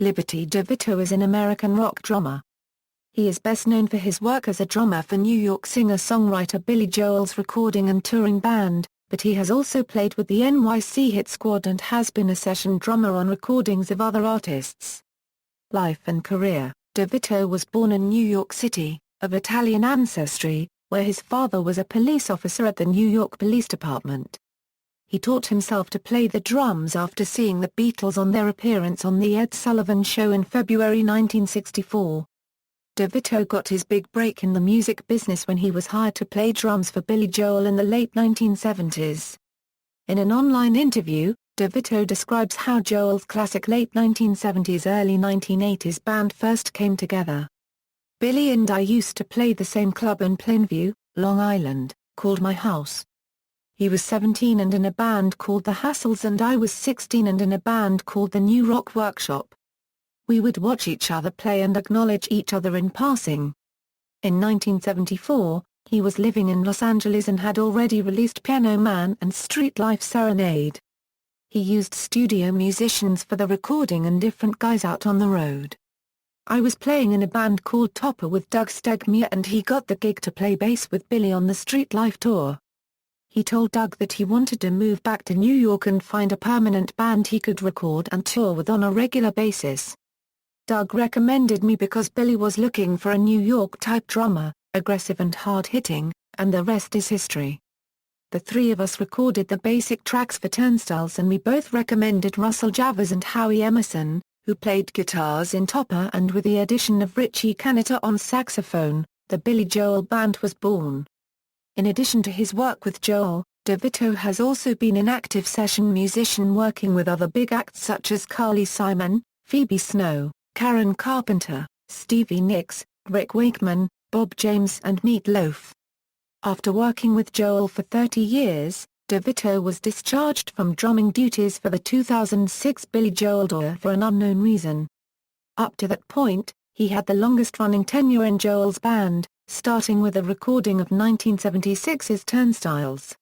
Liberty DeVitto is an American rock drummer. He is best known for his work as a drummer for New York singer-songwriter Billy Joel's recording and touring band, but he has also played with the NYC Hit Squad and has been a session drummer on recordings of other artists. Life and career: DeVitto was born in New York City, of Italian ancestry, where his father was a police officer at the New York Police Department. He taught himself to play the drums after seeing the Beatles on their appearance on The Ed Sullivan Show in February 1964. DeVitto got his big break in the music business when he was hired to play drums for Billy Joel in the late 1970s. In an online interview, DeVitto describes how Joel's classic late 1970s-early 1980s band first came together. "Billy and I used to play the same club in Plainview, Long Island, called My House. He was 17 and in a band called The Hassles and I was 16 and in a band called The New Rock Workshop. We would watch each other play and acknowledge each other in passing." In 1974, he was living in Los Angeles and had already released Piano Man and Street Life Serenade. He used studio musicians for the recording and different guys out on the road. "I was playing in a band called Topper with Doug Stegmeyer and he got the gig to play bass with Billy on the Street Life tour. He told Doug that he wanted to move back to New York and find a permanent band he could record and tour with on a regular basis. Doug recommended me because Billy was looking for a New York-type drummer, aggressive and hard-hitting, and the rest is history. The three of us recorded the basic tracks for Turnstiles and we both recommended Russell Javors and Howie Emerson, who played guitars in Topper, and with the addition of Richie Canetta on saxophone, the Billy Joel Band was born." In addition to his work with Joel, DeVitto has also been an active session musician working with other big acts such as Carly Simon, Phoebe Snow, Karen Carpenter, Stevie Nicks, Rick Wakeman, Bob James and Meat Loaf. After working with Joel for 30 years, DeVitto was discharged from drumming duties for the 2006 Billy Joel tour for an unknown reason. Up to that point, he had the longest-running tenure in Joel's band, starting with a recording of 1976's Turnstiles.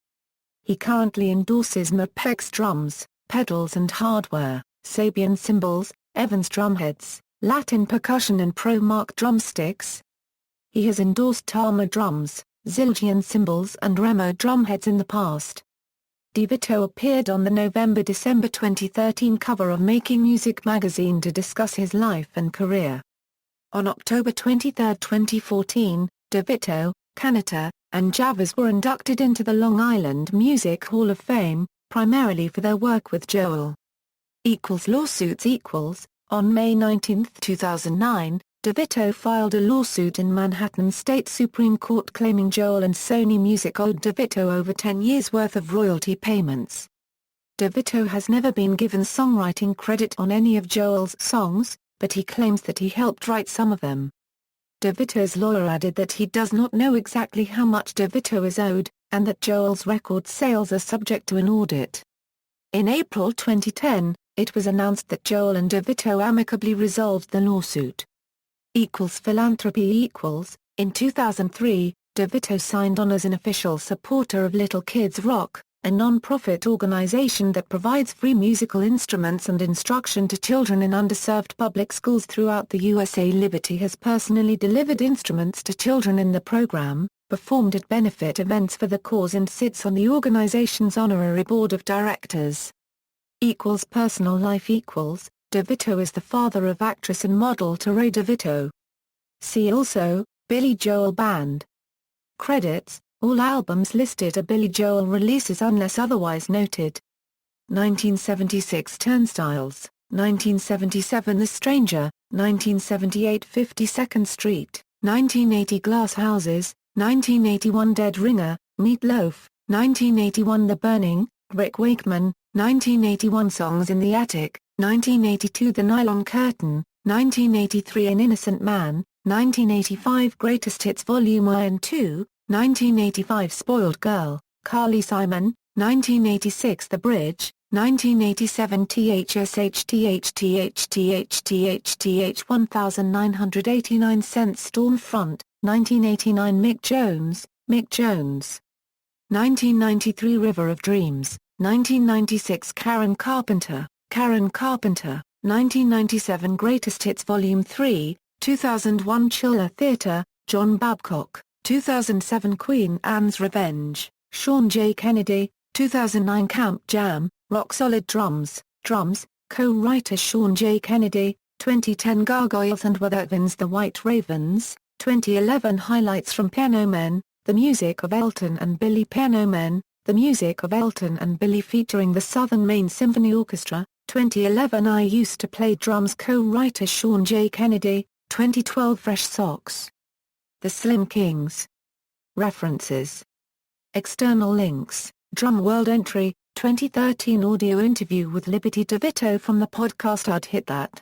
He currently endorses Mapex drums, pedals and hardware, Sabian cymbals, Evans drumheads, Latin percussion and Pro Mark drumsticks. He has endorsed Tama drums, Zildjian cymbals and Remo drumheads in the past. DeVitto appeared on the November-December 2013 cover of Making Music magazine to discuss his life and career. On October 23, 2014, DeVitto, Canetta, and Javors were inducted into the Long Island Music Hall of Fame, primarily for their work with Joel. Lawsuits. On May 19, 2009, DeVitto filed a lawsuit in Manhattan State Supreme Court claiming Joel and Sony Music owed DeVitto over 10 years' worth of royalty payments. DeVitto has never been given songwriting credit on any of Joel's songs, but he claims that he helped write some of them. DeVitto's lawyer added that he does not know exactly how much DeVitto is owed, and that Joel's record sales are subject to an audit. In April 2010, it was announced that Joel and DeVitto amicably resolved the lawsuit. Philanthropy. In 2003, DeVitto signed on as an official supporter of Little Kids Rock, a non-profit organization that provides free musical instruments and instruction to children in underserved public schools throughout the USA. Liberty has personally delivered instruments to children in the program, performed at benefit events for the cause and sits on the organization's honorary board of directors. Personal life. DeVitto is the father of actress and model Ray DeVitto. See also, Billy Joel Band. Credits: all albums listed are Billy Joel releases unless otherwise noted. 1976 Turnstiles, 1977 The Stranger, 1978 52nd Street, 1980 Glass Houses, 1981 Dead Ringer, Meat Loaf, 1981 The Burning, Rick Wakeman, 1981 Songs in the Attic, 1982 The Nylon Curtain, 1983 An Innocent Man, 1985 Greatest Hits Volume 1 and 2, 1985 Spoiled Girl, Carly Simon, 1986 The Bridge, 1987 THSHTHTHTHTHTH 1989 Stormfront, 1989 Mick Jones, 1993 River of Dreams, 1996 Karen Carpenter, 1997 Greatest Hits Volume 3, 2001 Chiller Theatre, John Babcock, 2007 Queen Anne's Revenge, Sean J. Kennedy, 2009 Camp Jam, Rock Solid Drums, co-writer Sean J. Kennedy, 2010 Gargoyles and Without Vins The White Ravens, 2011 Highlights from Piano Men, The Music of Elton and Billy Piano Men, The Music of Elton and Billy featuring the Southern Maine Symphony Orchestra, 2011 I Used to Play Drums co-writer Sean J. Kennedy, 2012 Fresh Socks. The Slim Kings. References. External links, Drum World entry, 2013 audio interview with Liberty DeVitto from the podcast I'd Hit That.